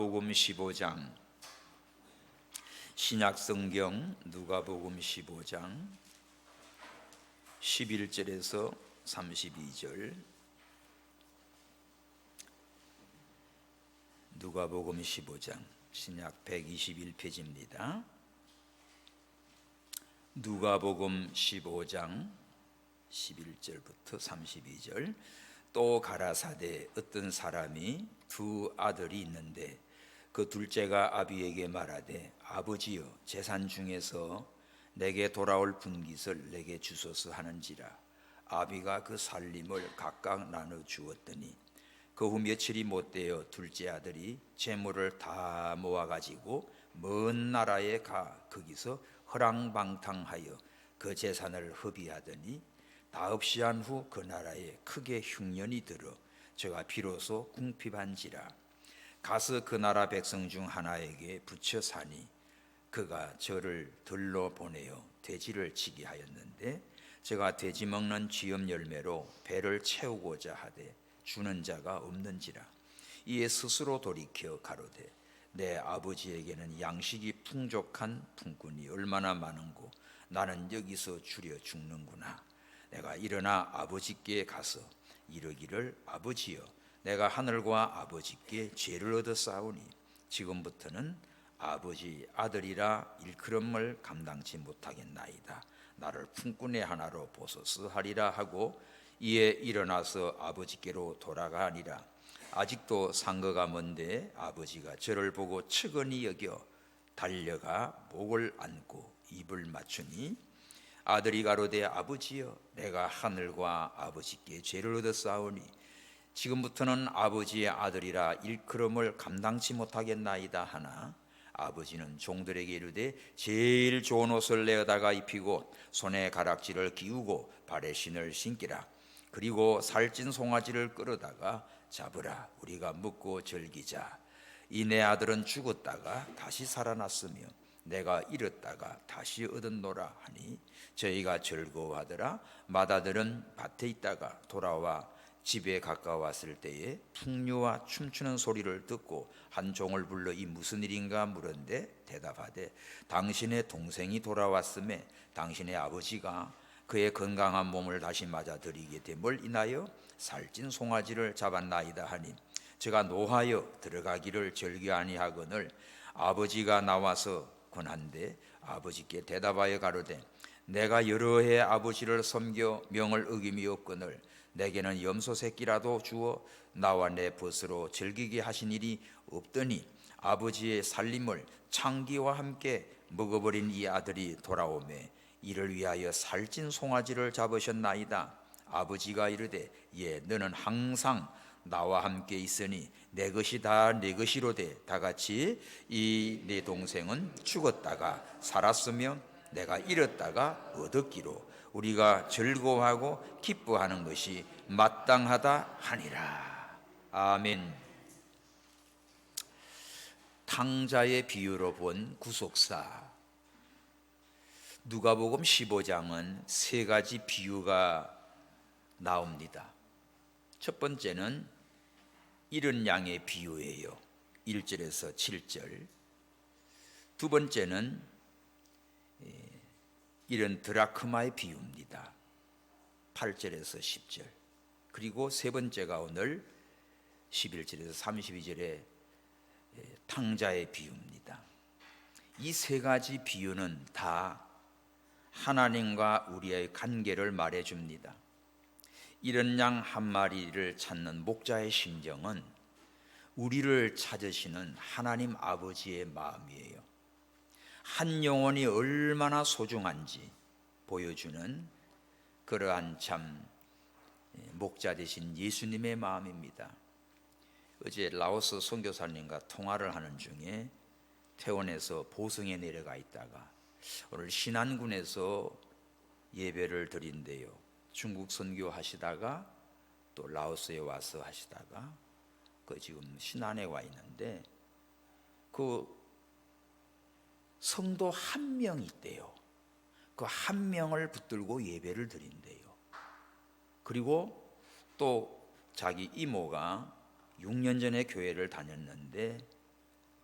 누가복음 15장, 신약성경 누가복음 15장 11절에서 32절. 누가복음 15장, 신약 121페이지입니다. 누가복음 15장 11절부터 32절. 또 가라사대 어떤 사람이 두 아들이 있는데 그 둘째가 아비에게 말하되 아버지여 재산 중에서 내게 돌아올 분깃을 내게 주소서 하는지라. 아비가 그 살림을 각각 나눠 주었더니 그 후 며칠이 못되어 둘째 아들이 재물을 다 모아 가지고 먼 나라에 가 거기서 허랑방탕하여 그 재산을 허비하더니 다 없이 한 후 그 나라에 크게 흉년이 들어 저가 비로소 궁핍한지라. 가서 그 나라 백성 중 하나에게 붙여 사니 그가 저를 들러 보내어 돼지를 치게 하였는데 저가 돼지 먹는 쥐염 열매로 배를 채우고자 하되 주는 자가 없는지라. 이에 스스로 돌이켜 가로되 내 아버지에게는 양식이 풍족한 품꾼이 얼마나 많은고 나는 여기서 주려 죽는구나. 내가 일어나 아버지께 가서 이르기를 아버지여 내가 하늘과 아버지께 죄를 얻어 싸우니 지금부터는 아버지 아들이라 일컬음을 감당치 못하겠나이다. 나를 품꾼의 하나로 보소서 하리라 하고 이에 일어나서 아버지께로 돌아가니라. 아직도 상거가 먼데 아버지가 저를 보고 측은히 여겨 달려가 목을 안고 입을 맞추니 아들이 가로되 아버지여 내가 하늘과 아버지께 죄를 얻어 싸우니 지금부터는 아버지의 아들이라 일컬음을 감당치 못하겠나이다 하나 아버지는 종들에게 이르되 제일 좋은 옷을 내어다가 입히고 손에 가락지를 끼우고 발에 신을 신기라. 그리고 살찐 송아지를 끌어다가 잡으라. 우리가 먹고 즐기자. 이 내 아들은 죽었다가 다시 살아났으며 내가 잃었다가 다시 얻었노라 하니 저희가 즐거워하더라. 맏아들은 밭에 있다가 돌아와 집에 가까웠을 때에 풍류와 춤추는 소리를 듣고 한 종을 불러 이 무슨 일인가 물은데 대답하되 당신의 동생이 돌아왔음에 당신의 아버지가 그의 건강한 몸을 다시 맞아들이게 됨을 인하여 살찐 송아지를 잡았나이다 하니 제가 노하여 들어가기를 즐겨 아니하거늘 아버지가 나와서 권한데 아버지께 대답하여 가로되 내가 여러 해 아버지를 섬겨 명을 어김이 없거늘 내게는 염소 새끼라도 주어 나와 내 벗으로 즐기게 하신 일이 없더니 아버지의 살림을 창기와 함께 먹어버린 이 아들이 돌아오매 이를 위하여 살찐 송아지를 잡으셨나이다. 아버지가 이르되 예 너는 항상 나와 함께 있으니 내 것이 다 내 것이로되 다같이 이 내 동생은 죽었다가 살았으며 내가 잃었다가 얻었기로 우리가 즐거워하고 기뻐하는 것이 마땅하다 하니라. 아멘. 탕자의 비유로 본 구속사. 누가복음 15장은 세 가지 비유가 나옵니다. 첫 번째는 잃은 양의 비유예요. 1절에서 7절. 두 번째는 잃은 드라크마의 비유입니다. 8절에서 10절. 그리고 세 번째가 오늘 11절에서 32절의 탕자의 비유입니다. 이 세 가지 비유는 다 하나님과 우리의 관계를 말해줍니다. 잃은 양 한 마리를 찾는 목자의 심정은 우리를 찾으시는 하나님 아버지의 마음이에요. 한 영혼이 얼마나 소중한지 보여주는 그러한 참 목자 되신 예수님의 마음입니다. 어제 라오스 선교사님과 통화를 하는 중에 태원에서 보성에 내려가 있다가 오늘 신안군에서 예배를 드린대요. 중국 선교 하시다가 또 라오스에 와서 하시다가 지금 신안에 와 있는데 그 성도 한 명 있대요. 그 한 명을 붙들고 예배를 드린대요. 그리고 또 자기 이모가 6년 전에 교회를 다녔는데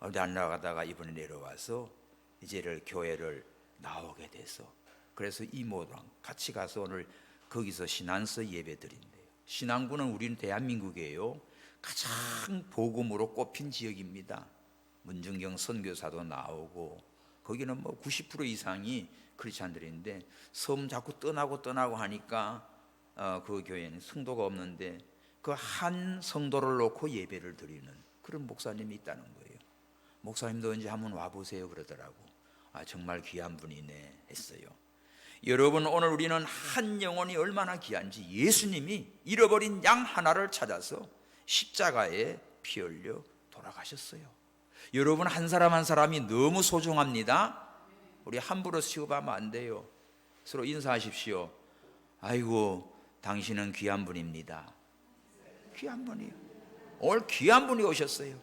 어디 안 나가다가 이번에 내려와서 이제를 교회를 나오게 돼서, 그래서 이모랑 같이 가서 오늘 거기서 신안서 예배 드린대요. 신안군은 우리는 대한민국이에요. 가장 복음으로 꼽힌 지역입니다. 문중경 선교사도 나오고, 거기는 뭐 90% 이상이 크리스찬들인데 섬 자꾸 떠나고 하니까 그 교회는 성도가 없는데 그 한 성도를 놓고 예배를 드리는 그런 목사님이 있다는 거예요. 목사님도 언제 한번 와보세요 그러더라고. 정말 귀한 분이네 했어요. 여러분, 오늘 우리는 한 영혼이 얼마나 귀한지, 예수님이 잃어버린 양 하나를 찾아서 십자가에 피 흘려 돌아가셨어요. 여러분, 한 사람 한 사람이 너무 소중합니다. 우리 함부로 취급하면 안 돼요. 서로 인사하십시오. 아이고, 당신은 귀한 분입니다. 귀한 분이요. 오늘 귀한 분이 오셨어요.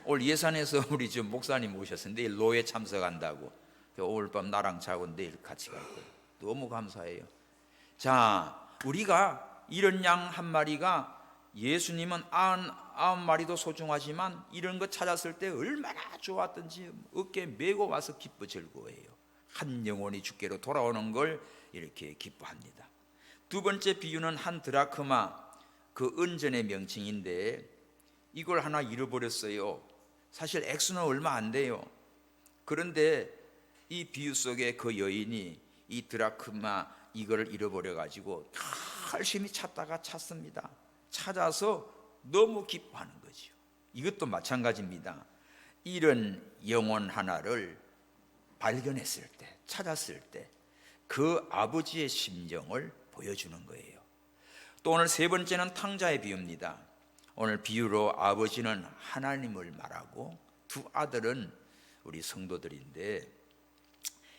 오늘 예산에서 우리 지금 목사님 오셨어요. 내일 노예 참석한다고. 오늘 밤 나랑 자고 내일 같이 갈 거예요. 너무 감사해요. 자, 우리가 이런 양 한 마리가, 예수님은 99마리도 소중하지만 이런 거 찾았을 때 얼마나 좋았던지 어깨에 메고 와서 기뻐 즐거워해요. 한 영혼이 주께로 돌아오는 걸 이렇게 기뻐합니다. 두 번째 비유는 한 드라크마, 그 은전의 명칭인데 이걸 하나 잃어버렸어요. 사실 액수는 얼마 안 돼요. 그런데 이 비유 속에 그 여인이 이 드라크마 이거를 잃어버려 가지고 열심히 찾습니다. 찾아서 너무 기뻐하는 거죠. 이것도 마찬가지입니다. 이런 영혼 하나를 발견했을 때, 찾았을 때 그 아버지의 심정을 보여주는 거예요. 또 오늘 세 번째는 탕자의 비유입니다. 오늘 비유로 아버지는 하나님을 말하고 두 아들은 우리 성도들인데,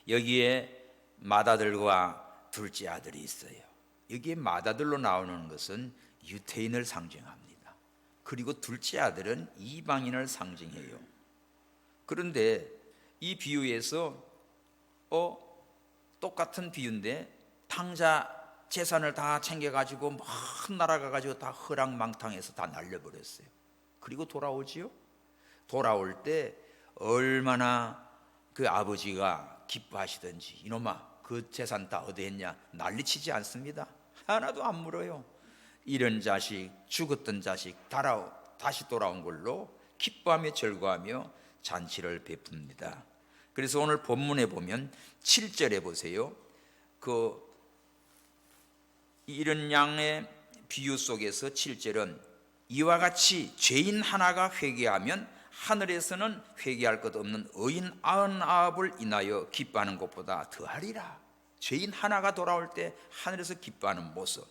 여기에 맏아들과 둘째 아들이 있어요. 여기에 맏아들로 나오는 것은 유태인을 상징합니다. 그리고 둘째 아들은 이방인을 상징해요. 그런데 이 비유에서 똑같은 비유인데 탕자 재산을 다 챙겨가지고 먼 나라 가가지고 다 허랑망탕해서 다 날려버렸어요. 그리고 돌아오지요. 돌아올 때 얼마나 그 아버지가 기뻐하시던지, 이놈아 그 재산 다 어디 했냐 난리치지 않습니다. 하나도 안 물어요. 이런 자식, 죽었던 자식 다시 돌아온 걸로 기뻐하며 즐거워하며 잔치를 베풉니다. 그래서 오늘 본문에 보면 7절에 보세요. 이런 양의 비유 속에서 7절은 이와 같이 죄인 하나가 회개하면 하늘에서는 회개할 것 없는 의인 99을 인하여 기뻐하는 것보다 더하리라. 죄인 하나가 돌아올 때 하늘에서 기뻐하는 모습.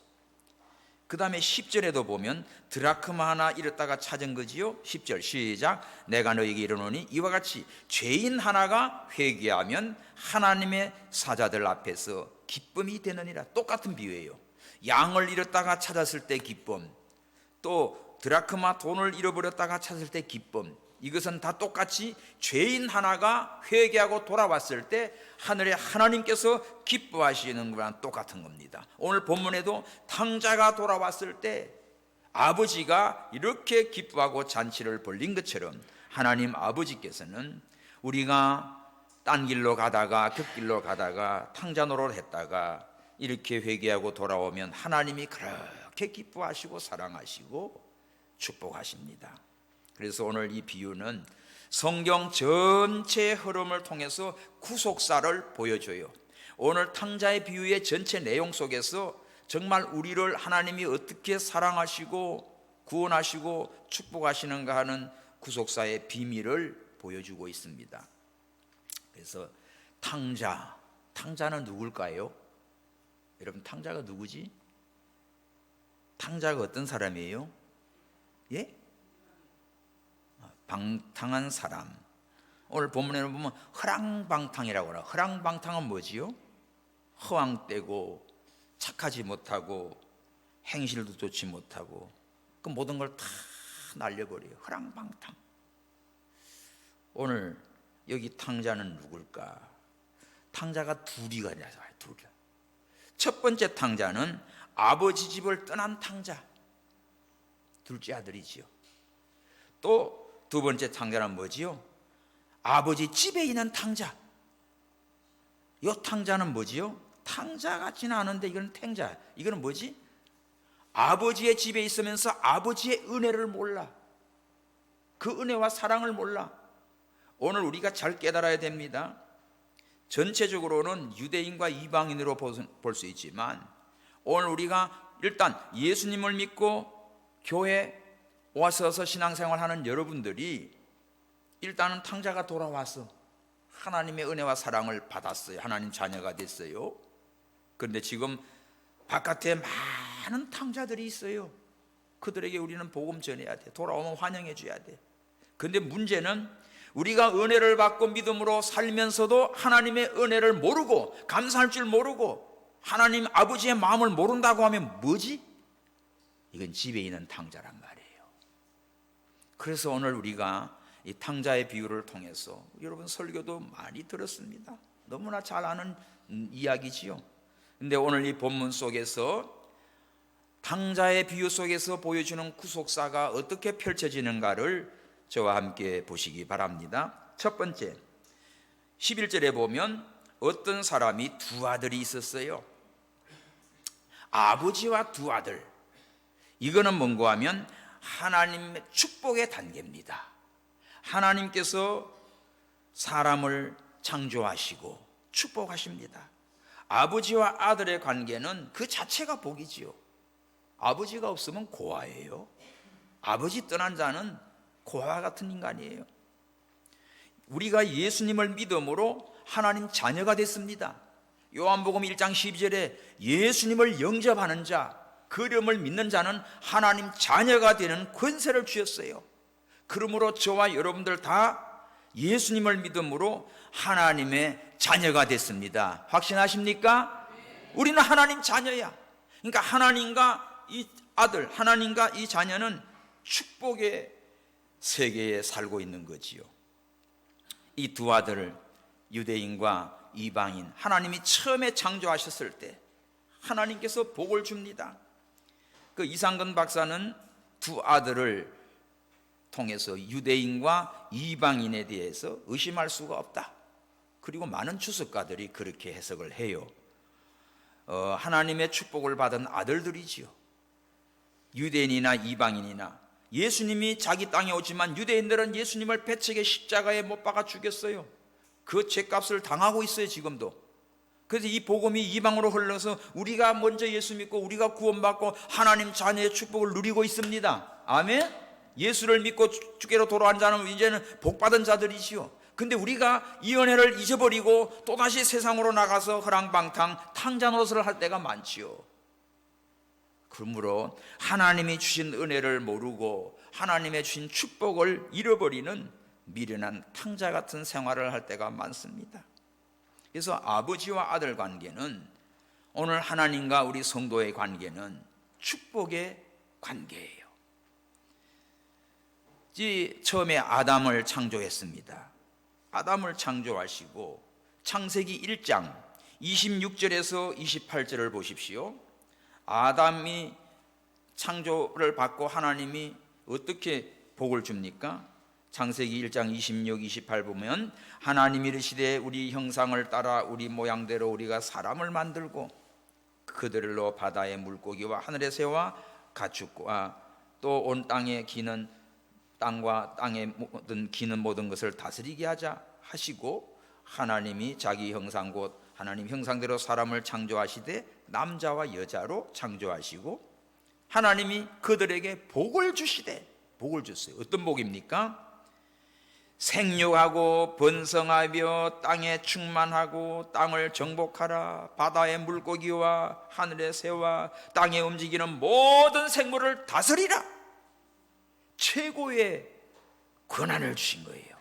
그 다음에 10절에도 보면 드라크마 하나 잃었다가 찾은 거지요. 10절 시작. 내가 너에게 이르노니 이와 같이 죄인 하나가 회개하면 하나님의 사자들 앞에서 기쁨이 되느니라. 똑같은 비유예요. 양을 잃었다가 찾았을 때 기쁨, 또 드라크마 돈을 잃어버렸다가 찾을 때 기쁨, 이것은 다 똑같이 죄인 하나가 회개하고 돌아왔을 때 하늘에 하나님께서 기뻐하시는 거랑 똑같은 겁니다. 오늘 본문에도 탕자가 돌아왔을 때 아버지가 이렇게 기뻐하고 잔치를 벌린 것처럼 하나님 아버지께서는 우리가 딴 길로 가다가 곁길로 가다가 탕자 노릇 했다가 이렇게 회개하고 돌아오면 하나님이 그렇게 기뻐하시고 사랑하시고 축복하십니다. 그래서 오늘 이 비유는 성경 전체의 흐름을 통해서 구속사를 보여줘요. 오늘 탕자의 비유의 전체 내용 속에서 정말 우리를 하나님이 어떻게 사랑하시고 구원하시고 축복하시는가 하는 구속사의 비밀을 보여주고 있습니다. 그래서 탕자는 누굴까요? 여러분, 탕자가 누구지? 탕자가 어떤 사람이에요? 예? 방탕한 사람. 오늘 본문에는 보면 허랑방탕이라고 하라. 허랑방탕은 뭐지요? 허황되고 착하지 못하고 행실도 좋지 못하고 그 모든 걸 다 날려버려요. 허랑방탕. 오늘 여기 탕자는 누굴까? 탕자가 둘이가 나와요. 둘. 첫 번째 탕자는 아버지 집을 떠난 탕자, 둘째 아들이지요. 또 두 번째 탕자는 뭐지요? 아버지 집에 있는 탕자. 이 탕자는 뭐지요? 탕자 같지는 않은데 이건 탱자. 이거는 뭐지? 아버지의 집에 있으면서 아버지의 은혜를 몰라. 그 은혜와 사랑을 몰라. 오늘 우리가 잘 깨달아야 됩니다. 전체적으로는 유대인과 이방인으로 볼 수 있지만 오늘 우리가 일단 예수님을 믿고 교회 와서 신앙생활하는 여러분들이 일단은 탕자가 돌아와서 하나님의 은혜와 사랑을 받았어요. 하나님 자녀가 됐어요. 그런데 지금 바깥에 많은 탕자들이 있어요. 그들에게 우리는 복음 전해야 돼. 돌아오면 환영해 줘야 돼. 그런데 문제는 우리가 은혜를 받고 믿음으로 살면서도 하나님의 은혜를 모르고 감사할 줄 모르고 하나님 아버지의 마음을 모른다고 하면 뭐지? 이건 집에 있는 탕자란 말이에요. 그래서 오늘 우리가 이 탕자의 비유를 통해서 여러분 설교도 많이 들었습니다. 너무나 잘 아는 이야기지요. 근데 오늘 이 본문 속에서 탕자의 비유 속에서 보여주는 구속사가 어떻게 펼쳐지는가를 저와 함께 보시기 바랍니다. 첫 번째, 11절에 보면 어떤 사람이 두 아들이 있었어요. 아버지와 두 아들. 이거는 뭔가 하면 하나님의 축복의 단계입니다. 하나님께서 사람을 창조하시고 축복하십니다. 아버지와 아들의 관계는 그 자체가 복이지요. 아버지가 없으면 고아예요. 아버지 떠난 자는 고아 같은 인간이에요. 우리가 예수님을 믿음으로 하나님 자녀가 됐습니다. 요한복음 1장 12절에 예수님을 영접하는 자, 그 이름을 믿는 자는 하나님 자녀가 되는 권세를 주셨어요. 그러므로 저와 여러분들 다 예수님을 믿음으로 하나님의 자녀가 됐습니다. 확신하십니까? 우리는 하나님 자녀야. 그러니까 하나님과 이 아들, 하나님과 이 자녀는 축복의 세계에 살고 있는 거지요. 이 두 아들, 유대인과 이방인, 하나님이 처음에 창조하셨을 때 하나님께서 복을 줍니다. 그 이상근 박사는 두 아들을 통해서 유대인과 이방인에 대해서 의심할 수가 없다. 그리고 많은 주석가들이 그렇게 해석을 해요. 하나님의 축복을 받은 아들들이지요. 유대인이나 이방인이나 예수님이 자기 땅에 오지만 유대인들은 예수님을 배척의 십자가에 못 박아 죽였어요. 그 죄값을 당하고 있어요, 지금도. 그래서 이 복음이 이방으로 흘러서 우리가 먼저 예수 믿고 우리가 구원받고 하나님 자녀의 축복을 누리고 있습니다. 아멘? 예수를 믿고 주께로 돌아온 자는 이제는 복받은 자들이지요. 근데 우리가 이 은혜를 잊어버리고 또다시 세상으로 나가서 허랑방탕 탕자 노릇을 할 때가 많지요. 그러므로 하나님이 주신 은혜를 모르고 하나님의 주신 축복을 잃어버리는 미련한 탕자 같은 생활을 할 때가 많습니다. 그래서 아버지와 아들 관계는, 오늘 하나님과 우리 성도의 관계는 축복의 관계예요. 처음에 아담을 창조했습니다. 아담을 창조하시고 창세기 1장 26절에서 28절을 보십시오. 아담이 창조를 받고 하나님이 어떻게 복을 줍니까? 창세기 1장 26, 28 보면 하나님이 이르시되 우리 형상을 따라 우리 모양대로 우리가 사람을 만들고 그들로 바다의 물고기와 하늘의 새와 가축과 또 온 땅에 기는 땅과 땅에 기는 모든 것을 다스리게 하자 하시고, 하나님이 자기 형상 곧 하나님 형상대로 사람을 창조하시되 남자와 여자로 창조하시고 하나님이 그들에게 복을 주시되, 복을 줬어요. 어떤 복입니까? 생육하고 번성하며 땅에 충만하고 땅을 정복하라. 바다의 물고기와 하늘의 새와 땅에 움직이는 모든 생물을 다스리라. 최고의 권한을 주신 거예요.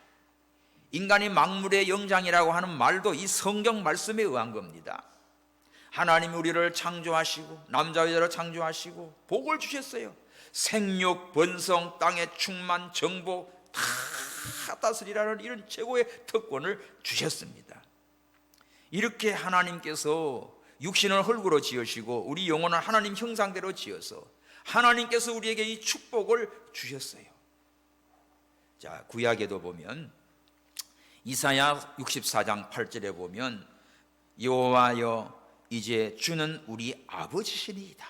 인간이 만물의 영장이라고 하는 말도 이 성경 말씀에 의한 겁니다. 하나님이 우리를 창조하시고 남자 여자로 창조하시고 복을 주셨어요. 생육, 번성, 땅의 충만, 정복 다 다스리라는 이런 최고의 특권을 주셨습니다. 이렇게 하나님께서 육신을 흙으로 지으시고 우리 영혼을 하나님 형상대로 지어서 하나님께서 우리에게 이 축복을 주셨어요. 자, 구약에도 보면 이사야 64장 8절에 보면 여호와여 이제 주는 우리 아버지시니이다.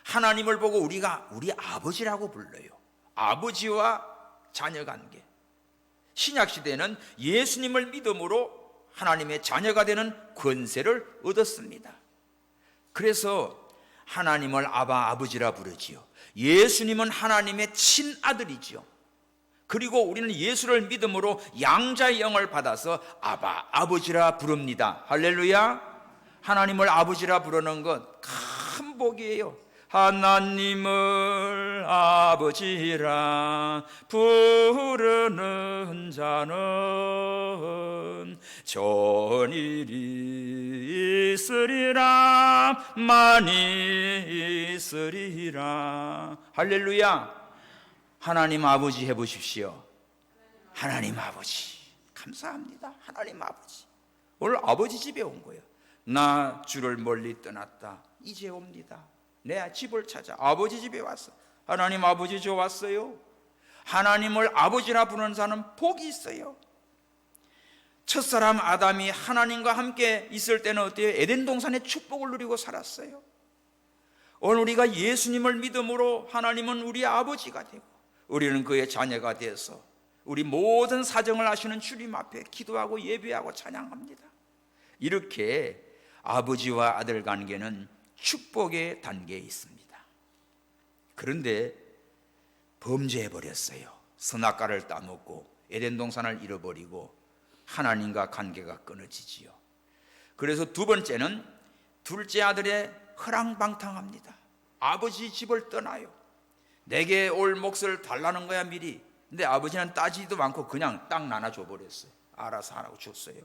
하나님을 보고 우리가 우리 아버지라고 불러요. 아버지와 자녀 관계. 신약 시대는 예수님을 믿음으로 하나님의 자녀가 되는 권세를 얻었습니다. 그래서 하나님을 아바 아버지라 부르지요. 예수님은 하나님의 친아들이지요. 그리고 우리는 예수를 믿음으로 양자의 영을 받아서 아바 아버지라 부릅니다. 할렐루야. 하나님을 아버지라 부르는 것 큰 복이에요. 하나님을 아버지라 부르는 자는 좋은 일이 있으리라 많이 있으리라. 할렐루야. 하나님 아버지 해보십시오. 하나님 아버지 감사합니다. 하나님 아버지. 오늘 아버지 집에 온 거예요. 나 주를 멀리 떠났다 이제 옵니다. 내 집을 찾아 아버지 집에 왔어. 하나님 아버지 저 왔어요. 하나님을 아버지라 부르는 자는 복이 있어요. 첫사람 아담이 하나님과 함께 있을 때는 어때요? 에덴 동산의 축복을 누리고 살았어요. 오늘 우리가 예수님을 믿음으로 하나님은 우리 아버지가 되고 우리는 그의 자녀가 되어서 우리 모든 사정을 아시는 주님 앞에 기도하고 예배하고 찬양합니다. 이렇게 아버지와 아들 관계는 축복의 단계에 있습니다. 그런데 범죄해버렸어요. 선악과를 따먹고 에덴 동산을 잃어버리고 하나님과 관계가 끊어지지요. 그래서 두 번째는 둘째 아들의 허랑방탕합니다. 아버지 집을 떠나요. 내게 올 몫을 달라는 거야 미리. 근데 아버지는 따지지도 않고 그냥 땅 나눠줘 버렸어요. 알아서 하라고 줬어요.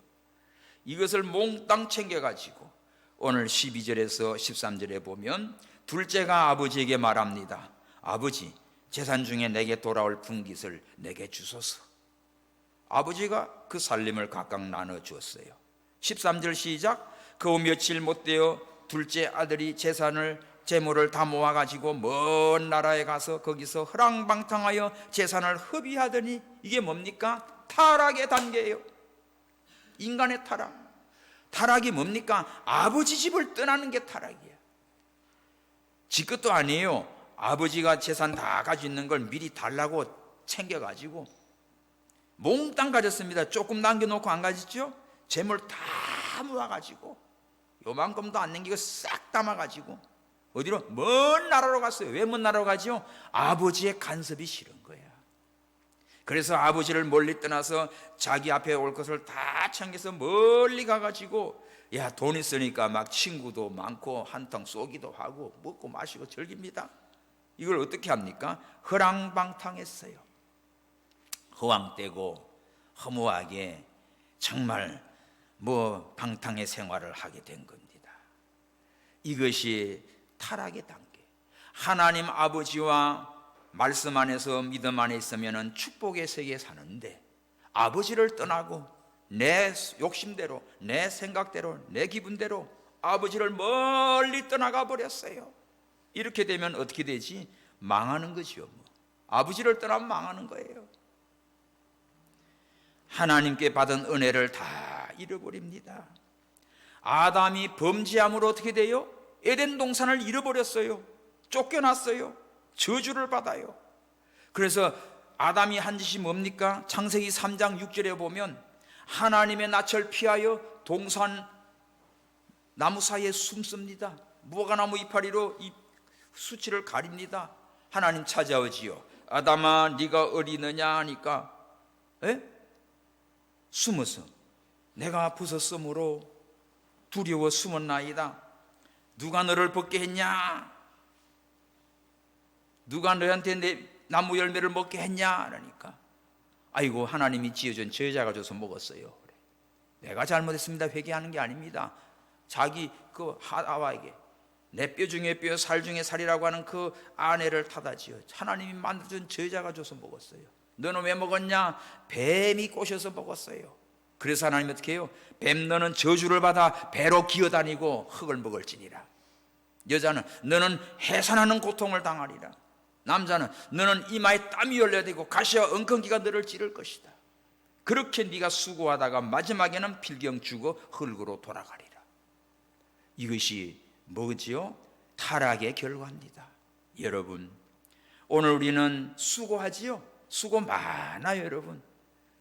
이것을 몽땅 챙겨가지고 오늘 12절에서 13절에 보면 둘째가 아버지에게 말합니다. 아버지, 재산 중에 내게 돌아올 분깃을 내게 주소서. 아버지가 그 살림을 각각 나눠 주었어요. 13절 시작. 그 후 며칠 못 되어 둘째 아들이 재물을 다 모아가지고 먼 나라에 가서 거기서 허랑방탕하여 재산을 허비하더니 이게 뭡니까? 타락의 단계예요. 인간의 타락. 타락이 뭡니까? 아버지 집을 떠나는 게 타락이야. 지 것도 아니에요. 아버지가 재산 다 가지고 있는 걸 미리 달라고 챙겨가지고 몽땅 가졌습니다. 조금 남겨놓고 안 가졌죠? 재물 다 모아가지고 요만큼도 안 남기고 싹 담아가지고 어디로? 먼 나라로 갔어요. 왜 먼 나라로 가죠? 아버지의 간섭이 싫은 거야. 그래서 아버지를 멀리 떠나서 자기 앞에 올 것을 다 챙겨서 멀리 가가지고 야, 돈 있으니까 막 친구도 많고 한탕 쏘기도 하고 먹고 마시고 즐깁니다. 이걸 어떻게 합니까? 허랑방탕했어요. 허황되고 허무하게 정말 방탕의 생활을 하게 된 겁니다. 이것이 타락의 단계. 하나님 아버지와 말씀 안에서 믿음 안에 있으면 축복의 세계에 사는데 아버지를 떠나고 내 욕심대로 내 생각대로 내 기분대로 아버지를 멀리 떠나가 버렸어요. 이렇게 되면 어떻게 되지? 망하는 거죠. 아버지를 떠나면 망하는 거예요. 하나님께 받은 은혜를 다 잃어버립니다. 아담이 범죄함으로 어떻게 돼요? 에덴 동산을 잃어버렸어요. 쫓겨났어요. 저주를 받아요. 그래서 아담이 한 짓이 뭡니까? 창세기 3장 6절에 보면 하나님의 낯을 피하여 동산 나무 사이에 숨습니다. 무화과나무 이파리로 이 수치를 가립니다. 하나님 찾아오지요. 아담아 네가 어디느냐 하니까 숨어서 내가 벗었으므로 두려워 숨었나이다. 누가 너를 벗게 했냐? 누가 너한테 내 나무 열매를 먹게 했냐? 그러니까 아이고 하나님이 지어준 저 여자가 줘서 먹었어요. 그래. 내가 잘못했습니다. 회개하는 게 아닙니다. 자기 그 하와에게 내 뼈 중에 뼈 살 중에 살이라고 하는 그 아내를 탓하지요. 하나님이 만들어준 저 여자가 줘서 먹었어요. 너는 왜 먹었냐? 뱀이 꼬셔서 먹었어요. 그래서 하나님이 어떻게 해요? 뱀 너는 저주를 받아 배로 기어다니고 흙을 먹을지니라. 여자는 너는 해산하는 고통을 당하리라. 남자는 너는 이마에 땀이 흘러야 되고 가시와 엉겅기가 너를 찌를 것이다. 그렇게 네가 수고하다가 마지막에는 필경 죽어 흙으로 돌아가리라. 이것이 뭐지요? 타락의 결과입니다. 여러분, 오늘 우리는 수고하지요? 수고 많아요. 여러분,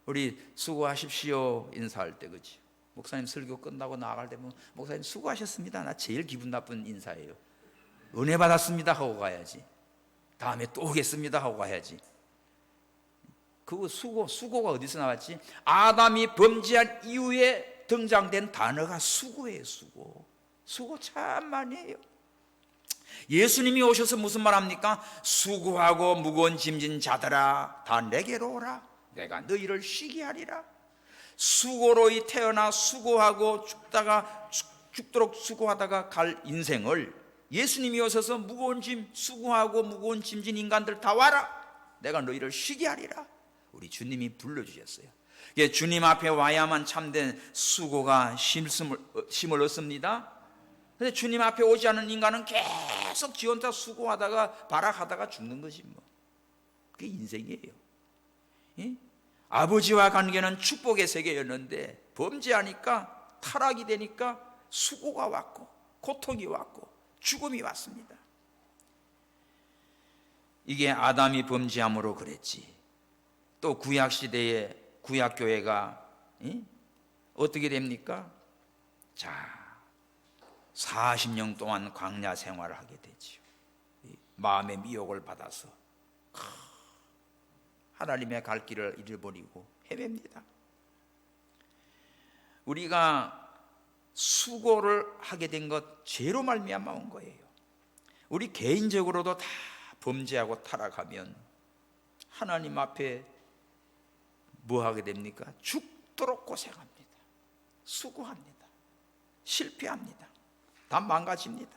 우리 수고하십시오 인사할 때, 그렇죠? 목사님 설교 끝나고 나갈 때 목사님 수고하셨습니다. 나 제일 기분 나쁜 인사예요. 은혜 받았습니다 하고 가야지. 다음에 또 오겠습니다 하고 가야지. 그거 수고가 어디서 나왔지? 아담이 범죄한 이후에 등장된 단어가 수고예요. 수고 참 많이 해요. 예수님이 오셔서 무슨 말 합니까? 수고하고 무거운 짐진 자들아 다 내게로 오라. 내가 너희를 쉬게 하리라. 수고로 태어나 수고하고 죽도록 수고하다가 갈 인생을 예수님이 오셔서 무거운 짐, 수고하고 무거운 짐진 인간들 다 와라. 내가 너희를 쉬게 하리라. 우리 주님이 불러주셨어요. 주님 앞에 와야만 참된 수고가 힘을 얻습니다. 근데 주님 앞에 오지 않은 인간은 계속 지 혼자 수고하다가 발악하다가 죽는 거지 뭐. 그게 인생이에요. 예? 아버지와 관계는 축복의 세계였는데 범죄하니까 타락이 되니까 수고가 왔고 고통이 왔고 죽음이 왔습니다. 이게 아담이 범죄함으로 그랬지. 또 구약시대에 구약교회가 어떻게 됩니까? 자, 40년 동안 광야 생활을 하게 되지요. 마음의 미혹을 받아서 하나님의 갈 길을 잃어버리고 헤맵니다. 우리가 수고를 하게 된 것 죄로 말미암아 온 거예요. 우리 개인적으로도 다 범죄하고 타락하면 하나님 앞에 뭐 하게 됩니까? 죽도록 고생합니다. 수고합니다. 실패합니다. 다 망가집니다.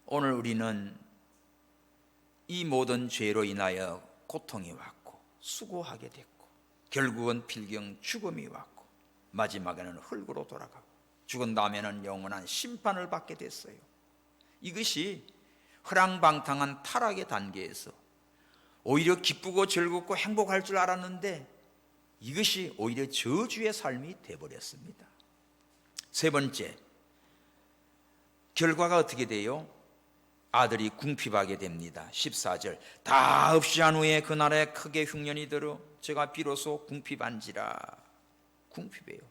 오늘 우리는 이 모든 죄로 인하여 고통이 왔고 수고하게 됐고 결국은 필경 죽음이 왔고 마지막에는 흙으로 돌아가고 죽은 다음에는 영원한 심판을 받게 됐어요. 이것이 허랑방탕한 타락의 단계에서 오히려 기쁘고 즐겁고 행복할 줄 알았는데 이것이 오히려 저주의 삶이 되어버렸습니다. 세 번째, 결과가 어떻게 돼요? 아들이 궁핍하게 됩니다. 14절, 다 없이 한 후에 그날에 크게 흉년이 들어 제가 비로소 궁핍한지라. 궁핍해요.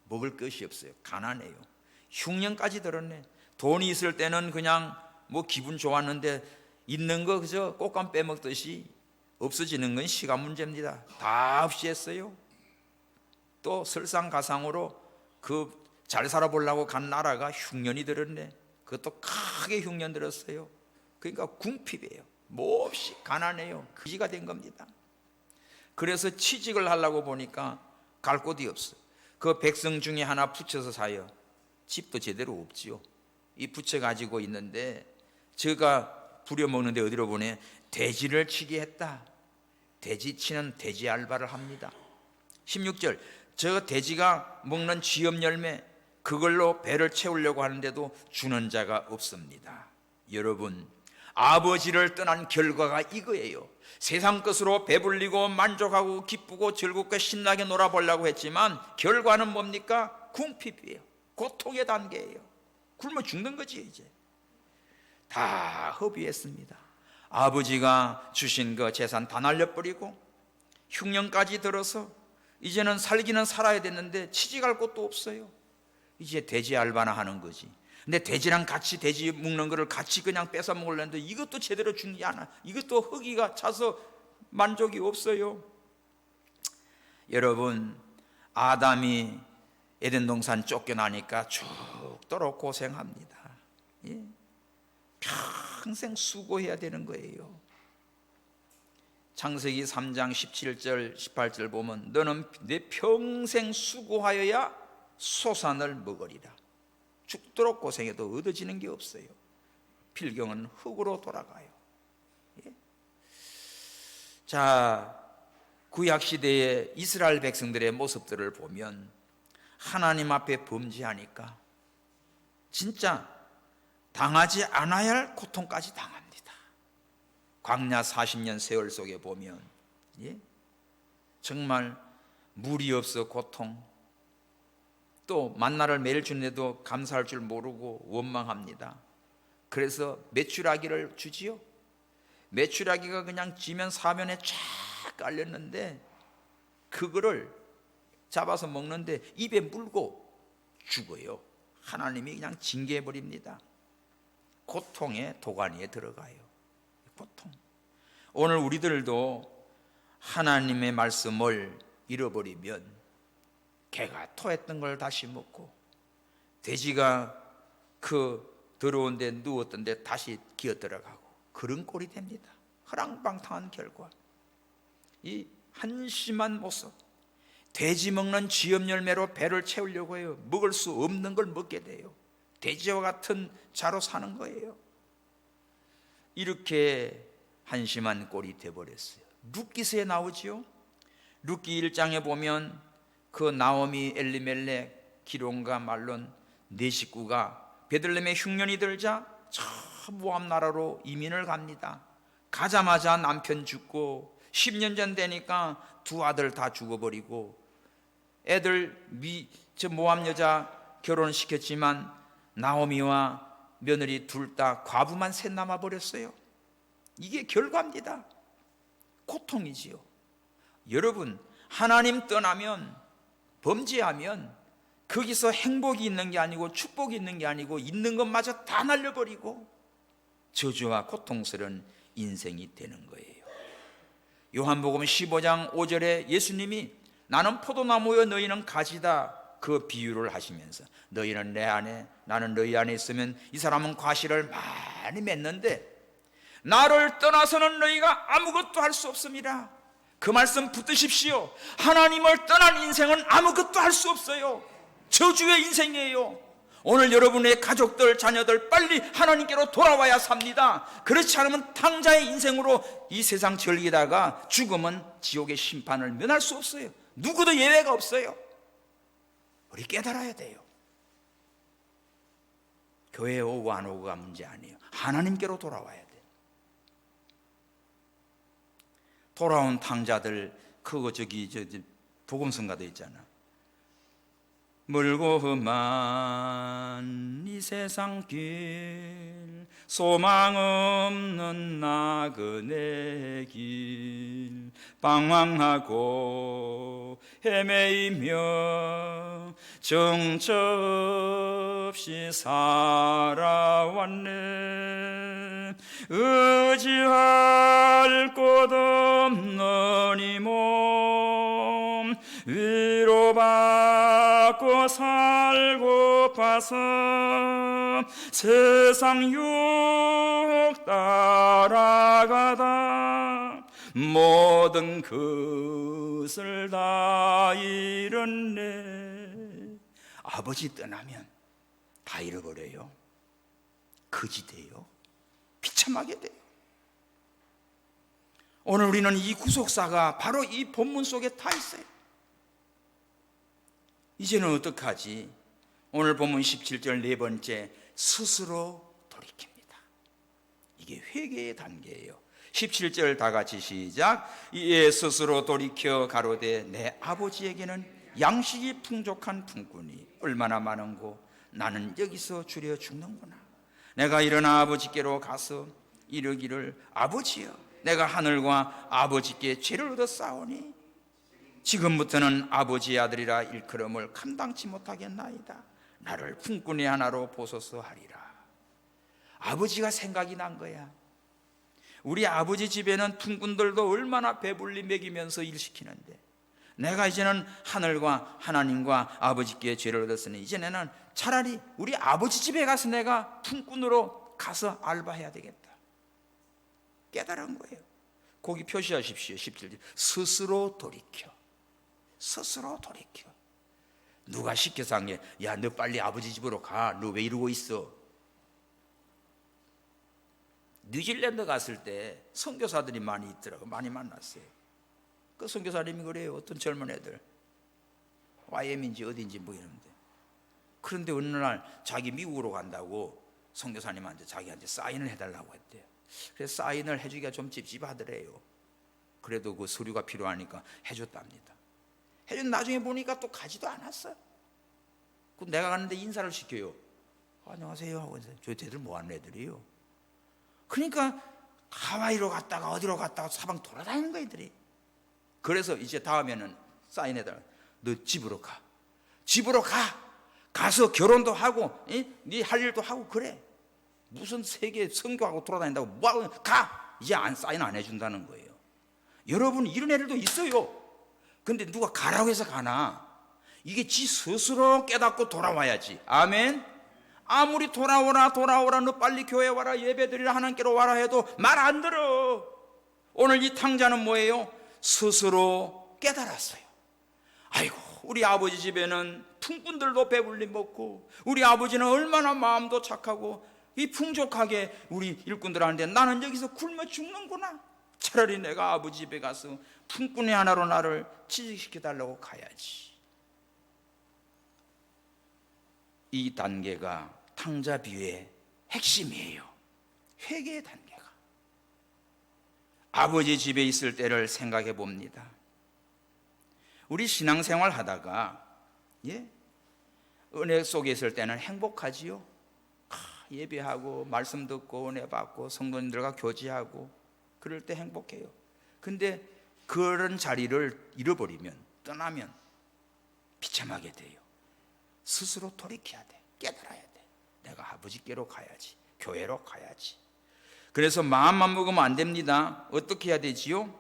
먹을 것이 없어요. 가난해요. 흉년까지 들었네. 돈이 있을 때는 그냥 뭐 기분 좋았는데 있는 거 그저 꽃감 빼먹듯이 없어지는 건 시간 문제입니다. 다 없이 했어요. 또 설상가상으로 그 잘 살아보려고 간 나라가 흉년이 들었네. 그것도 크게 흉년 들었어요. 그러니까 궁핍이에요. 뭐 없이 가난해요. 거지가 된 겁니다. 그래서 취직을 하려고 보니까 갈 곳이 없어요. 그 백성 중에 하나 붙여서 사요. 집도 제대로 없지요. 이 붙여 가지고 있는데 제가 부려먹는데 어디로 보내? 돼지를 치게 했다. 돼지 치는 돼지 알바를 합니다. 16절, 저 돼지가 먹는 쥐염 열매 그걸로 배를 채우려고 하는데도 주는 자가 없습니다. 여러분, 아버지를 떠난 결과가 이거예요. 세상 것으로 배불리고 만족하고 기쁘고 즐겁게 신나게 놀아보려고 했지만 결과는 뭡니까? 궁핍이에요. 고통의 단계예요. 굶어 죽는 거지. 이제 다 허비했습니다. 아버지가 주신 그 재산 다 날려버리고 흉년까지 들어서 이제는 살기는 살아야 됐는데 취직할 곳도 없어요. 이제 돼지 알바나 하는 거지. 근데 돼지랑 같이 돼지 먹는 거를 같이 그냥 뺏어 먹으려는데 이것도 제대로 죽지 않아. 이것도 허기가 차서 만족이 없어요. 여러분, 아담이 에덴 동산 쫓겨나니까 죽도록 고생합니다. 예? 평생 수고해야 되는 거예요. 창세기 3장 17절 18절 보면 너는 내 평생 수고하여야 소산을 먹으리라. 죽도록 고생해도 얻어지는 게 없어요. 필경은 흙으로 돌아가요. 예? 자, 구약시대의 이스라엘 백성들의 모습들을 보면 하나님 앞에 범죄하니까 진짜 당하지 않아야 할 고통까지 당합니다. 광야 40년 세월 속에 보면 정말 물이 없어 고통, 또 만나를 매일 주는데도 감사할 줄 모르고 원망합니다. 그래서 메추라기를 주지요. 메추라기가 그냥 지면 사면에 쫙 깔렸는데 그거를 잡아서 먹는데 입에 물고 죽어요. 하나님이 그냥 징계해 버립니다. 고통의 도가니에 들어가요. 고통. 오늘 우리들도 하나님의 말씀을 잃어버리면 개가 토했던 걸 다시 먹고 돼지가 그 더러운 데 누웠던 데 다시 기어 들어가고 그런 꼴이 됩니다. 허랑방탕한 결과. 이 한심한 모습. 돼지 먹는 쥐염 열매로 배를 채우려고 해요. 먹을 수 없는 걸 먹게 돼요. 돼지와 같은 자로 사는 거예요. 이렇게 한심한 꼴이 되어버렸어요. 룻기서에 나오지요. 룻기 1장에 보면 그 나오미, 엘리멜렉, 기론과 말론 네 식구가 베들레헴에 흉년이 들자 저 모압 나라로 이민을 갑니다. 가자마자 남편 죽고 10년 전 되니까 두 아들 다 죽어버리고 애들 저 모압 여자 결혼시켰지만 나오미와 며느리 둘 다 과부만 셋 남아버렸어요. 이게 결과입니다. 고통이지요. 여러분, 하나님 떠나면, 범죄하면 거기서 행복이 있는 게 아니고 축복이 있는 게 아니고 있는 것마저 다 날려버리고 저주와 고통스러운 인생이 되는 거예요. 요한복음 15장 5절에 예수님이 나는 포도나무여 너희는 가지다 그 비유를 하시면서 너희는 내 안에 나는 너희 안에 있으면 이 사람은 과실을 많이 맺는데 나를 떠나서는 너희가 아무것도 할 수 없습니다. 그 말씀 붙드십시오. 하나님을 떠난 인생은 아무것도 할 수 없어요. 저주의 인생이에요. 오늘 여러분의 가족들, 자녀들 빨리 하나님께로 돌아와야 삽니다. 그렇지 않으면 탕자의 인생으로 이 세상 즐기다가 죽으면 지옥의 심판을 면할 수 없어요. 누구도 예외가 없어요. 우리 깨달아야 돼요. 교회에 오고 안 오고가 문제 아니에요. 하나님께로 돌아와야 돼요. 돌아온 탕자들 그거 저기 복음성가도 있잖아. 멀고 험한 이 세상 길 소망 없는 나그네 길 방황하고 헤매이며 정처 없이 살아왔네. 의지할 곳 없는 이 몸 위로받고 살고파서 세상 유혹 따라가다 모든 것을 다 잃었네. 아버지 떠나면 다 잃어버려요. 거지 돼요. 비참하게 돼요. 오늘 우리는 이 구속사가 바로 이 본문 속에 다 있어요. 이제는 어떡하지? 오늘 본문 17절 네 번째, 스스로 돌이킵니다. 이게 회개의 단계예요. 17절 다 같이 시작. 이에 스스로 돌이켜 가로되 내 아버지에게는 양식이 풍족한 품꾼이 얼마나 많은고 나는 여기서 주려 죽는구나. 내가 일어나 아버지께로 가서 이르기를 아버지여 내가 하늘과 아버지께 죄를 얻어 싸우니 지금부터는 아버지의 아들이라 일컬음을 감당치 못하겠나이다. 나를 품꾼의 하나로 보소서 하리라. 아버지가 생각이 난 거야. 우리 아버지 집에는 품꾼들도 얼마나 배불리 먹이면서 일시키는데 내가 이제는 하늘과 하나님과 아버지께 죄를 얻었으니 이제는 차라리 우리 아버지 집에 가서 내가 품꾼으로 가서 알바해야 되겠다. 깨달은 거예요. 거기 표시하십시오. 17절 스스로 돌이켜. 스스로 돌이켜. 누가 시켜서 한 게 야 너 빨리 아버지 집으로 가. 너 왜 이러고 있어? 뉴질랜드 갔을 때 선교사들이 많이 있더라고. 많이 만났어요. 그 선교사님이 그래요. 어떤 젊은 애들 YM인지 어딘지 모르는데 그런데 어느 날 자기 미국으로 간다고 선교사님한테 자기한테 사인을 해달라고 했대요. 그래서 사인을 해주기가 좀 찝찝하더래요. 그래도 그 서류가 필요하니까 해줬답니다. 해준 나중에 보니까 또 가지도 않았어요. 그 내가 갔는데 인사를 시켜요. 안녕하세요 하고 저 쟤들 뭐 하는 애들이에요? 그러니까 하와이로 갔다가 어디로 갔다가 사방 돌아다니는 거야 애들이. 그래서 이제 다음에는 사인해달라. 너 집으로 가. 집으로 가. 가서 결혼도 하고 네 할 일도 하고 그래. 무슨 세계 선교하고 돌아다닌다고 뭐하고 가. 이제 사인 안 해준다는 거예요. 여러분 이런 애들도 있어요. 근데 누가 가라고 해서 가나? 이게 지 스스로 깨닫고 돌아와야지. 아멘. 아무리 돌아오라 너 빨리 교회 와라 예배드리라 하나님께로 와라 해도 말 안 들어. 오늘 이 탕자는 뭐예요? 스스로 깨달았어요. 아이고 우리 아버지 집에는 품꾼들도 배불리 먹고 우리 아버지는 얼마나 마음도 착하고 이 풍족하게 우리 일꾼들 하는데 나는 여기서 굶어 죽는구나. 차라리 내가 아버지 집에 가서 품꾼이 하나로 나를 취직시켜달라고 가야지. 이 단계가 탕자 비유의 핵심이에요. 회개의 단계가. 아버지 집에 있을 때를 생각해 봅니다. 우리 신앙생활 하다가 은혜 속에 있을 때는 행복하지요. 예배하고 말씀 듣고 은혜 받고 성도님들과 교제하고 그럴 때 행복해요. 근데 그런 자리를 잃어버리면 떠나면 비참하게 돼요. 스스로 돌이켜야 돼. 깨달아야 돼. 내가 아버지께로 가야지. 교회로 가야지. 그래서 마음만 먹으면 안 됩니다. 어떻게 해야 되지요?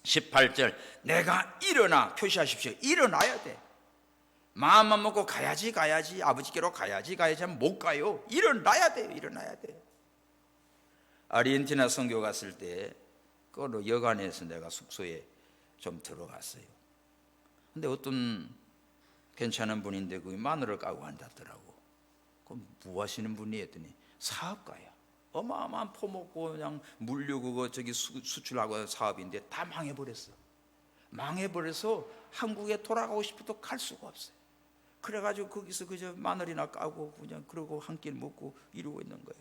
18절 내가 일어나 표시하십시오. 일어나야 돼. 마음만 먹고 가야지 아버지께로 가야지 하면 못 가요. 일어나야 돼요. 일어나야 돼요. 아르헨티나 선교 갔을 때 그 여관에서 내가 숙소에 좀 들어갔어요. 근데 어떤 괜찮은 분인데 그 마늘을 까고 앉았더라고. 그럼 뭐 하시는 분이 했더니 사업가야. 어마어마한 포목고 그냥 물류 그거 저기 수출하고 사업인데 다 망해버렸어. 망해버려서 한국에 돌아가고 싶어도 갈 수가 없어요. 그래가지고 거기서 그저 마늘이나 까고 그냥 그러고 한 끼 먹고 이러고 있는 거야.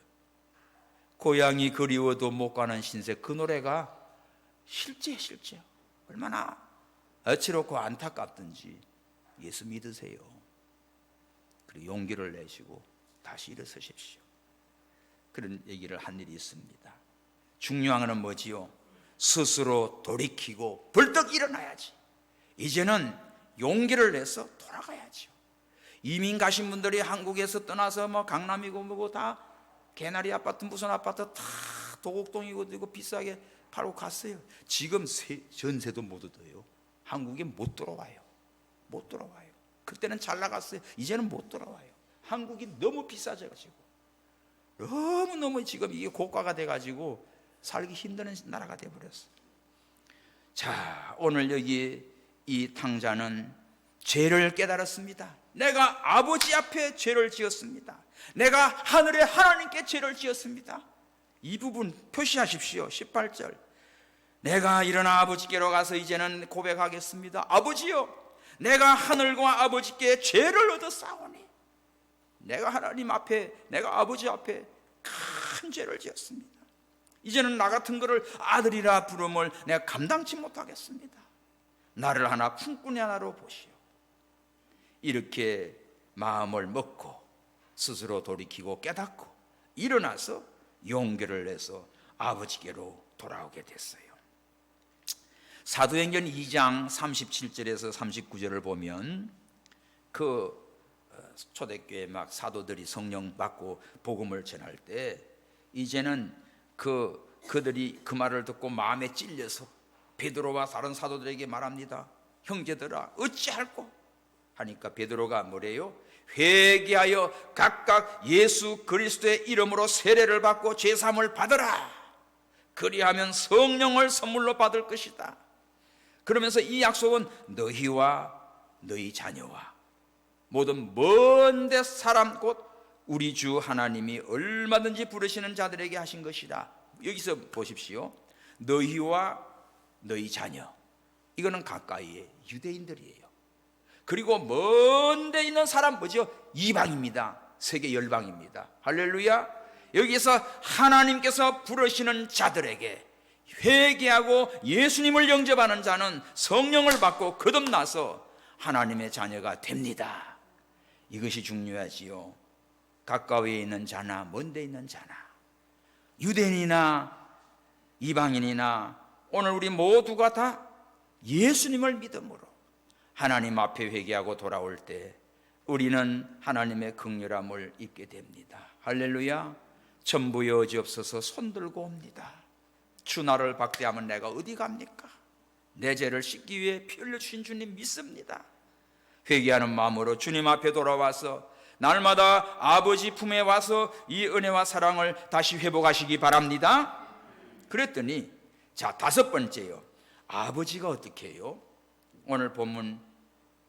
고향이 그리워도 못 가는 신세. 그 노래가 실제 얼마나 어치럽고 안타깝든지 예수 믿으세요. 그리고 용기를 내시고 다시 일어서십시오. 그런 얘기를 한 일이 있습니다. 중요한 건 뭐지요? 스스로 돌이키고 벌떡 일어나야지. 이제는 용기를 내서 돌아가야죠. 이민 가신 분들이 한국에서 떠나서 뭐 강남이고 뭐고 다 개나리 아파트 무슨 아파트 다 도곡동이고 이거 비싸게 팔고 갔어요. 지금 전세도 못 얻어요. 한국에 못 들어와요. 못 들어와요. 그때는 잘 나갔어요. 이제는 못 들어와요. 한국이 너무 비싸져가지고 너무 지금 이게 고가가 돼가지고 살기 힘든 나라가 돼버렸어. 자, 오늘 여기 이 탕자는 죄를 깨달았습니다. 내가 아버지 앞에 죄를 지었습니다. 내가 하늘의 하나님께 죄를 지었습니다. 이 부분 표시하십시오. 18절 내가 일어나 아버지께로 가서 이제는 고백하겠습니다. 아버지요, 내가 하늘과 아버지께 죄를 얻었사오니 내가 하나님 앞에 내가 아버지 앞에 큰 죄를 지었습니다. 이제는 나 같은 거를 아들이라 부름을 내가 감당치 못하겠습니다. 나를 하나 품꾼이 하나로 보시오. 이렇게 마음을 먹고 스스로 돌이키고 깨닫고 일어나서 용기를 내서 아버지께로 돌아오게 됐어요. 사도행전 2장 37절에서 39절을 보면 그 초대교회 막 사도들이 성령 받고 복음을 전할 때 이제는 그들이 그 말을 듣고 마음에 찔려서 베드로와 다른 사도들에게 말합니다. 형제들아 어찌할꼬 하니까 베드로가 뭐래요? 회개하여 각각 예수 그리스도의 이름으로 세례를 받고 죄사함을 받으라. 그리하면 성령을 선물로 받을 것이다. 그러면서 이 약속은 너희와 너희 자녀와 모든 먼데 사람 곧 우리 주 하나님이 얼마든지 부르시는 자들에게 하신 것이다. 여기서 보십시오. 너희와 너희 자녀, 이거는 가까이의 유대인들이에요. 그리고 먼데 있는 사람 뭐죠? 이방입니다. 세계 열방입니다. 할렐루야. 여기서 하나님께서 부르시는 자들에게 회개하고 예수님을 영접하는 자는 성령을 받고 거듭나서 하나님의 자녀가 됩니다. 이것이 중요하지요. 가까이에 있는 자나 먼데 있는 자나, 유대인이나 이방인이나 오늘 우리 모두가 다 예수님을 믿음으로 하나님 앞에 회개하고 돌아올 때 우리는 하나님의 긍휼함을 입게 됩니다. 할렐루야. 전부 여지없어서 손들고 옵니다. 주 나를 박대하면 내가 어디 갑니까? 내 죄를 씻기 위해 피 흘려주신 주님 믿습니다. 회개하는 마음으로 주님 앞에 돌아와서 날마다 아버지 품에 와서 이 은혜와 사랑을 다시 회복하시기 바랍니다. 그랬더니 자, 다섯 번째요. 아버지가 어떻게 해요? 오늘 본문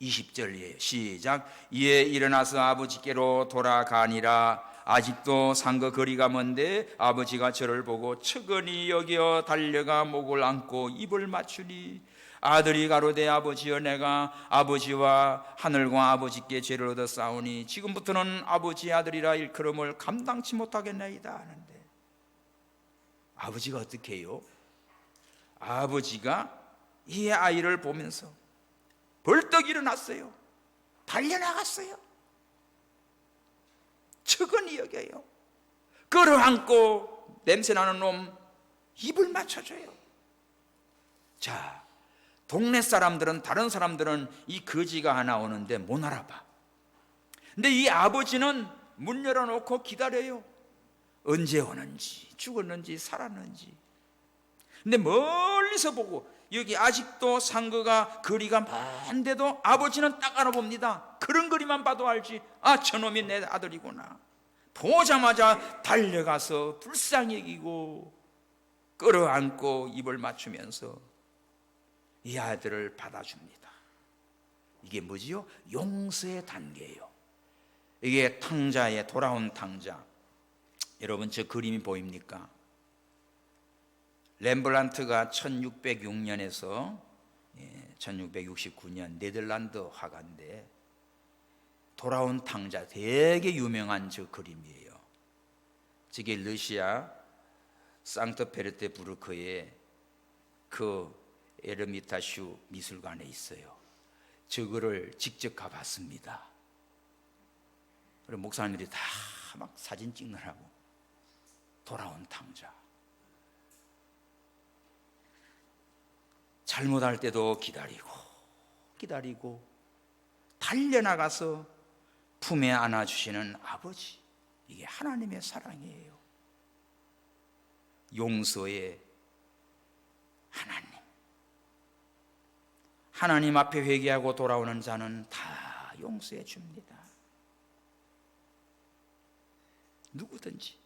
20절이에요. 시작. 이에 일어나서 아버지께로 돌아가니라. 아직도 상거 거리가 먼데 아버지가 저를 보고 측은히 여겨 달려가 목을 안고 입을 맞추니 아들이 가로되 아버지여 내가 아버지와 하늘과 아버지께 죄를 얻어 싸우니 지금부터는 아버지의 아들이라 일컬음을 감당치 못하겠나이다 하는데, 아버지가 어떻게 해요? 아버지가 이 아이를 보면서 벌떡 일어났어요. 달려나갔어요. 측은히 여겨요. 끌어안고 냄새나는 놈 입을 맞춰줘요. 자, 동네 사람들은, 다른 사람들은 이 거지가 하나 오는데 못 알아봐. 근데 이 아버지는 문 열어놓고 기다려요. 언제 오는지, 죽었는지 살았는지. 근데 멀리서 보고, 여기 아직도 상거가 거리가 먼데도 아버지는 딱 알아봅니다. 그런 거리만 봐도 알지, 아, 저놈이 내 아들이구나. 보자마자 달려가서 불쌍히 여기고 끌어안고 입을 맞추면서 이 아들을 받아줍니다. 이게 뭐지요? 용서의 단계예요. 이게 탕자의 돌아온 탕자. 여러분, 저 그림이 보입니까? 렘브란트가 1606년에서 1669년 네덜란드 화가인데, 돌아온 탕자, 되게 유명한 저 그림이에요. 저게 러시아 상트페르테부르크의 그 에르미타슈 미술관에 있어요. 저거를 직접 가봤습니다. 그리고 목사님들이 다 막 사진 찍느라고. 돌아온 탕자. 잘못할 때도 기다리고 달려나가서 품에 안아주시는 아버지. 이게 하나님의 사랑이에요. 용서의 하나님. 하나님 앞에 회개하고 돌아오는 자는 다 용서해 줍니다. 누구든지.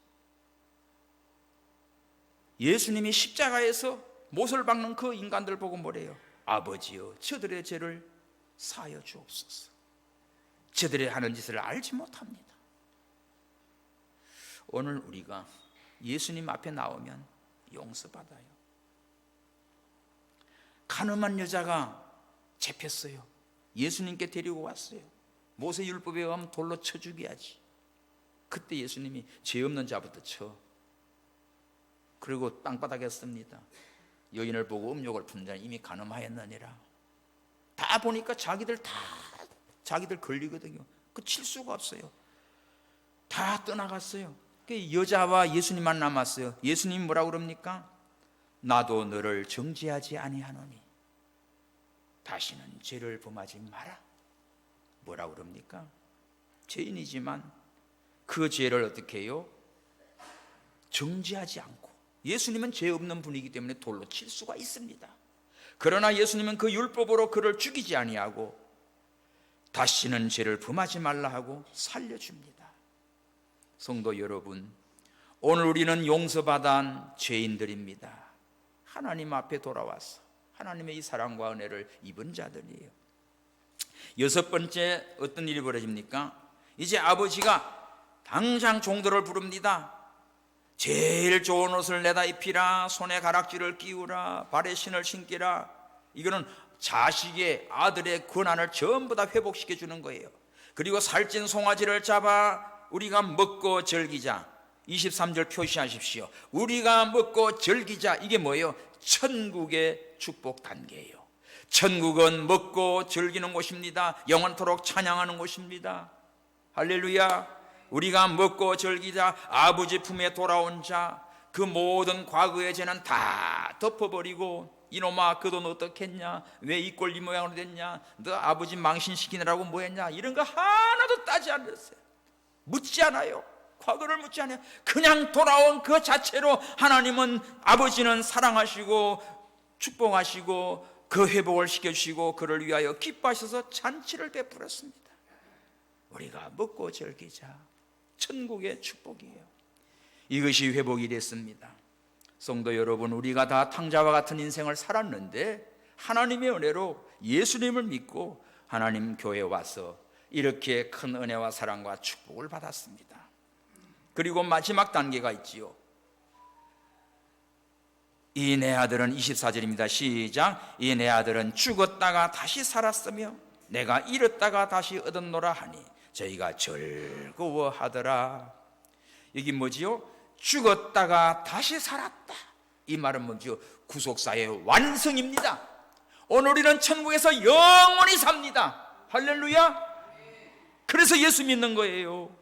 예수님이 십자가에서 못을 박는 그 인간들 보고 뭐래요? 아버지여, 저들의 죄를 사하여 주옵소서. 저들의 하는 짓을 알지 못합니다. 오늘 우리가 예수님 앞에 나오면 용서받아요. 가늠한 여자가 잡혔어요. 예수님께 데리고 왔어요. 모세율법에 의하면 돌로 쳐 죽여야지. 그때 예수님이 죄 없는 자부터 쳐. 그리고 땅바닥에 씁니다. 여인을 보고 음욕을 푼 자는 이미 가늠하였느니라. 다 보니까 자기들 걸리거든요. 그 칠 수가 없어요. 다 떠나갔어요. 그 여자와 예수님만 남았어요. 예수님 뭐라고 그럽니까? 나도 너를 정죄하지 아니하노니 다시는 죄를 범하지 마라. 뭐라고 그럽니까? 죄인이지만 그 죄를 어떻게 해요? 정죄하지 않고. 예수님은 죄 없는 분이기 때문에 돌로 칠 수가 있습니다. 그러나 예수님은 그 율법으로 그를 죽이지 아니하고 다시는 죄를 범하지 말라 하고 살려줍니다. 성도 여러분, 오늘 우리는 용서받은 죄인들입니다. 하나님 앞에 돌아와서 하나님의 이 사랑과 은혜를 입은 자들이에요. 여섯 번째, 어떤 일이 벌어집니까? 이제 아버지가 당장 종들을 부릅니다. 제일 좋은 옷을 내다 입히라, 손에 가락지를 끼우라, 발에 신을 신기라. 이거는 자식의, 아들의 권한을 전부 다 회복시켜 주는 거예요. 그리고 살찐 송아지를 잡아 우리가 먹고 즐기자. 23절 표시하십시오. 우리가 먹고 즐기자. 이게 뭐예요? 천국의 축복 단계예요. 천국은 먹고 즐기는 곳입니다. 영원토록 찬양하는 곳입니다. 할렐루야. 우리가 먹고 즐기자. 아버지 품에 돌아온 자, 그 모든 과거의 죄는 다 덮어버리고, 이놈아 그 돈 어떻겠냐, 왜 이 꼴 이 모양으로 됐냐, 너 아버지 망신시키느라고 뭐 했냐, 이런 거 하나도 따지 않았어요. 묻지 않아요. 과거를 묻지 않아요. 그냥 돌아온 그 자체로 하나님은, 아버지는 사랑하시고 축복하시고 그 회복을 시켜주시고 그를 위하여 기뻐하셔서 잔치를 베풀었습니다. 우리가 먹고 즐기자. 천국의 축복이에요. 이것이 회복이 됐습니다. 성도 여러분, 우리가 다 탕자와 같은 인생을 살았는데 하나님의 은혜로 예수님을 믿고 하나님 교회에 와서 이렇게 큰 은혜와 사랑과 축복을 받았습니다. 그리고 마지막 단계가 있지요. 이 내 아들은, 24절입니다. 시작. 이 내 아들은 죽었다가 다시 살았으며 내가 잃었다가 다시 얻었노라 하니 저희가 즐거워하더라. 여기 뭐지요? 죽었다가 다시 살았다. 이 말은 뭐지요? 구속사의 완성입니다. 오늘 우리는 천국에서 영원히 삽니다. 할렐루야. 그래서 예수 믿는 거예요.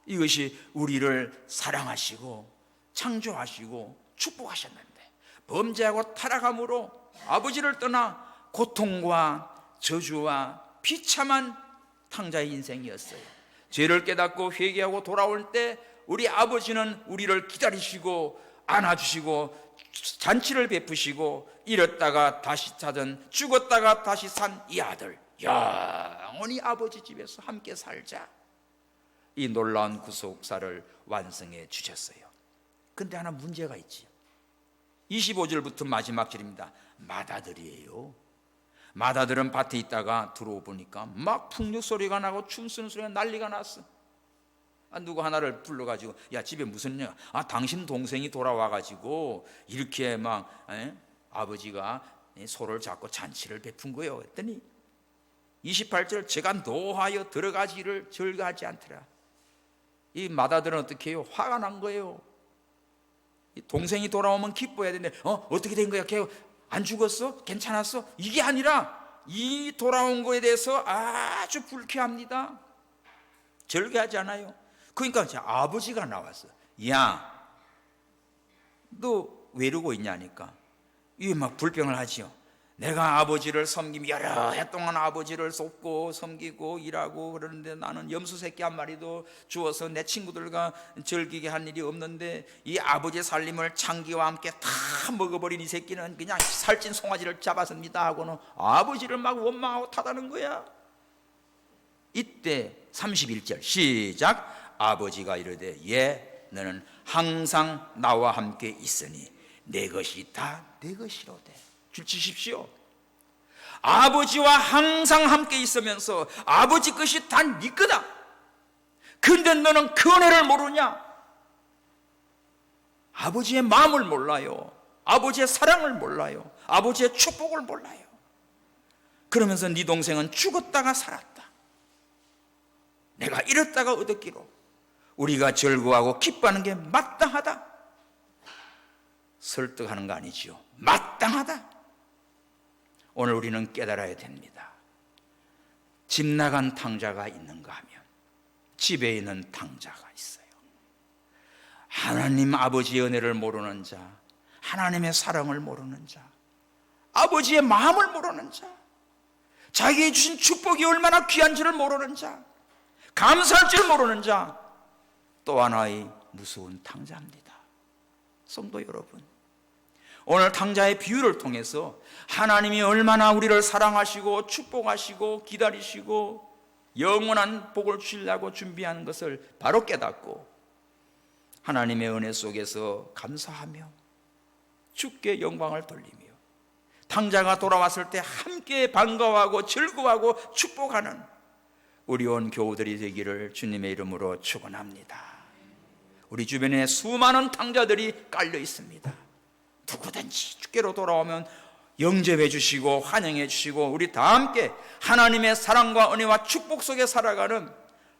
이것이 우리를 사랑하시고 창조하시고 축복하셨는데, 범죄하고 타락함으로 아버지를 떠나 고통과 저주와 비참한 탕자의 인생이었어요. 죄를 깨닫고 회개하고 돌아올 때 우리 아버지는 우리를 기다리시고 안아주시고 잔치를 베푸시고, 잃었다가 다시 찾은, 죽었다가 다시 산 이 아들, 영원히 아버지 집에서 함께 살자. 이 놀라운 구속사를 완성해 주셨어요. 근데 하나 문제가 있지. 25절부터 마지막 절입니다. 맏아들이에요. 맏아들은 밭에 있다가 들어오보니까 막 풍류 소리가 나고 춤추는 소리가 난리가 났어. 누구 하나를 불러가지고, 야 집에 무슨 일? 당신 동생이 돌아와가지고 이렇게 막 아버지가 소를 잡고 잔치를 베푼 거예요. 했더니 28절, 제가 노하여 들어가지를 절거하지 않더라. 이 맏아들은 어떻게 해요? 화가 난 거예요. 동생이 돌아오면 기뻐해야 되는데 어떻게 된 거야? 걔 안 죽었어? 괜찮았어? 이게 아니라 이 돌아온 거에 대해서 아주 불쾌합니다. 절개하지 않아요. 그러니까 제 아버지가 나왔어. 야, 너 왜 이러고 있냐니까. 이게 막 불평을 하지요. 내가 아버지를 섬기며 여러 해 동안 아버지를 돕고 섬기고 일하고 그러는데 나는 염소 새끼 한 마리도 주어서 내 친구들과 즐기게 한 일이 없는데, 이 아버지의 살림을 창기와 함께 다 먹어버린 이 새끼는 그냥 살찐 송아지를 잡았습니다 하고는 아버지를 막 원망하고 타다는 거야. 이때 31절 시작. 아버지가 이르되 예, 너는 항상 나와 함께 있으니 내 것이 다 내 것이로되. 주십시오. 아버지와 항상 함께 있으면서 아버지 것이 다 네 거다. 근데 너는 그 은혜를 모르냐? 아버지의 마음을 몰라요. 아버지의 사랑을 몰라요. 아버지의 축복을 몰라요. 그러면서 네 동생은 죽었다가 살았다. 내가 잃었다가 얻었기로. 우리가 즐거워하고 기뻐하는 게 마땅하다. 설득하는 거 아니지요. 마땅하다. 오늘 우리는 깨달아야 됩니다. 집 나간 탕자가 있는가 하면 집에 있는 탕자가 있어요. 하나님 아버지의 은혜를 모르는 자, 하나님의 사랑을 모르는 자, 아버지의 마음을 모르는 자, 자기의 주신 축복이 얼마나 귀한지를 모르는 자, 감사할 줄 모르는 자, 또 하나의 무서운 탕자입니다. 성도 여러분, 오늘 탕자의 비유를 통해서 하나님이 얼마나 우리를 사랑하시고 축복하시고 기다리시고 영원한 복을 주시려고 준비하는 것을 바로 깨닫고 하나님의 은혜 속에서 감사하며 주께 영광을 돌리며 탕자가 돌아왔을 때 함께 반가워하고 즐거워하고 축복하는 우리 온 교우들이 되기를 주님의 이름으로 축원합니다. 우리 주변에 수많은 탕자들이 깔려 있습니다. 누구든지 주께로 돌아오면 영접해 주시고 환영해 주시고 우리 다 함께 하나님의 사랑과 은혜와 축복 속에 살아가는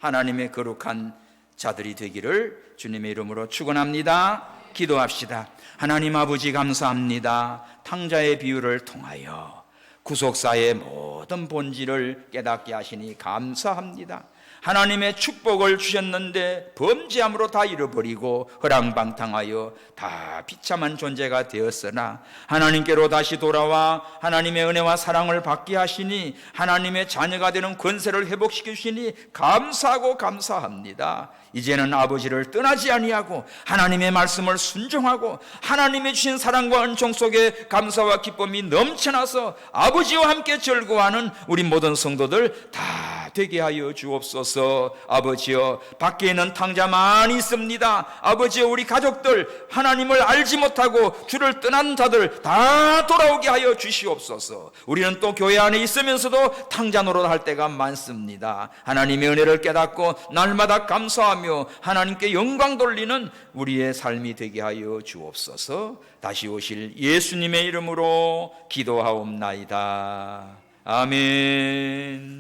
하나님의 거룩한 자들이 되기를 주님의 이름으로 축원합니다. 기도합시다. 하나님 아버지 감사합니다. 탕자의 비유를 통하여 구속사의 모든 본질을 깨닫게 하시니 감사합니다. 하나님의 축복을 주셨는데 범죄함으로 다 잃어버리고 허랑방탕하여 다 비참한 존재가 되었으나 하나님께로 다시 돌아와 하나님의 은혜와 사랑을 받게 하시니 하나님의 자녀가 되는 권세를 회복시켜 주시니 감사하고 감사합니다. 이제는 아버지를 떠나지 아니하고 하나님의 말씀을 순종하고 하나님의 주신 사랑과 은총 속에 감사와 기쁨이 넘쳐나서 아버지와 함께 즐거워하는 우리 모든 성도들 다 되게 하여 주옵소서. 아버지여, 밖에 있는 탕자 많이 있습니다. 아버지여, 우리 가족들 하나님을 알지 못하고 주를 떠난 자들 다 돌아오게 하여 주시옵소서. 우리는 또 교회 안에 있으면서도 탕자 노릇할 때가 많습니다. 하나님의 은혜를 깨닫고 날마다 감사하며 하나님께 영광 돌리는 우리의 삶이 되게 하여 주옵소서. 다시 오실 예수님의 이름으로 기도하옵나이다. 아멘.